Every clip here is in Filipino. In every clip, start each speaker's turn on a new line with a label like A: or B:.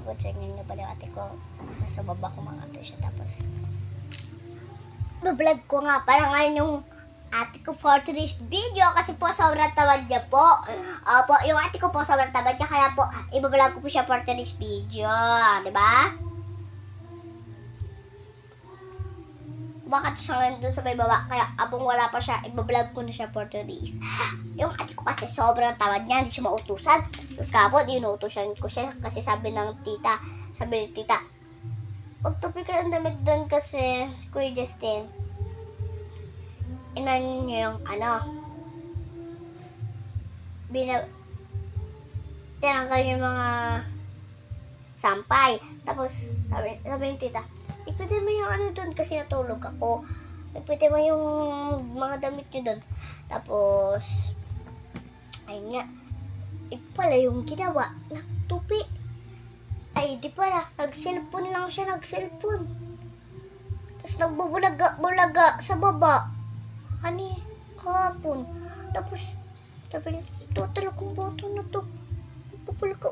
A: Tapos tingnan niyo pala yung ate ko. Nasa baba ko mga ate siya. Tapos, bablog ko nga pala ngayon yung ate ko for today's video kasi po sobrang tamad niya po. Opo, yung ate ko po sobrang tamad niya kaya po ibablog ko po siya for today's video. Diba? Bakit siya ngayon doon sa may baba? Kaya abong wala pa siya, ibablog ko na siya for today's. Yung ate ko kasi sobrang tamad niya, hindi siya mautusan. Tapos kapon, inutusan ko siya kasi sabi ni tita, magtupi ka ng damit doon kasi Kuya Justin. Inanin niyo yung tinanggal yung mga sampay. Tapos sabi ng tita, ipwede mo yung doon kasi natulog ako. Ipwede mo yung mga damit nyo doon. Tapos, ayun nga, pala yung ginawa, nagtupi. Ay, di pala, nag-cellphone lang siya, Tapos nagbubulaga sa baba. Kahapon. Tapos, sabi niya, total akong boto na to. Bulaga.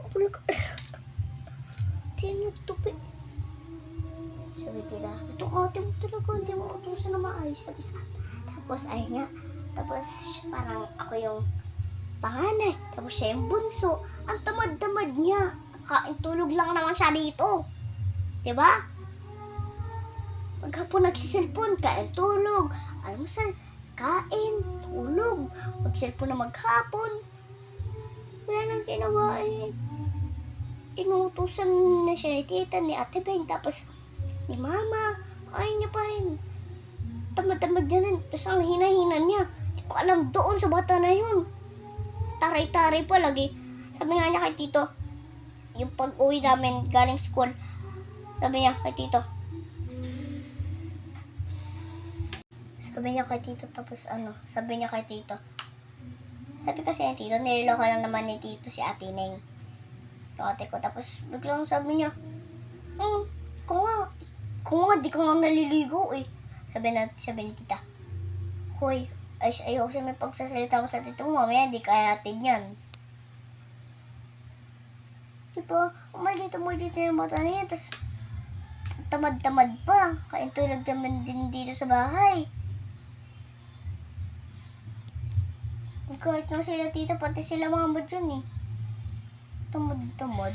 A: Di nagtupi. Sabi tila, itong ate mo talaga, hindi mo utusan na maayos. Tapos, ayun nga. Tapos, parang ako yung panganay. Tapos, siya yung bunso. Ang tamad-tamad niya. Tulog lang naman siya dito. Diba? Maghapon nagsiselfon, kain, tulog. Almusal, kain, tulog. Magselfon na maghapon. Wala nang ginawa eh. Inutusan na siya ni tita, ni ate Ben. Tapos, ni mama, ayaw niya pa rin. Tamad-tamad niya rin. Tapos ang hina-hina niya. Hindi ko alam doon sa bata na yun. Taray-taray pa lagi. Sabi nga niya kay tito, yung pag-uwi namin galing school, sabi niya kay tito, sabi kasi ni tito, niloloko lang naman ni tito si Ate Neng, yung ate ko. Tapos biglang sabi niya, ko nga, di ka nga naliligo eh. Sabi ni tita, hoy, ayaw kasi may pagsasalita mo sa tito mo, mamaya di ka atid yan. Diba, umaldito yung mata niya, tapos tamad-tamad pa, kain tulog naman din dito sa bahay. Kahit nga sila tita, pati sila mama dyan eh. Tamad-tamad.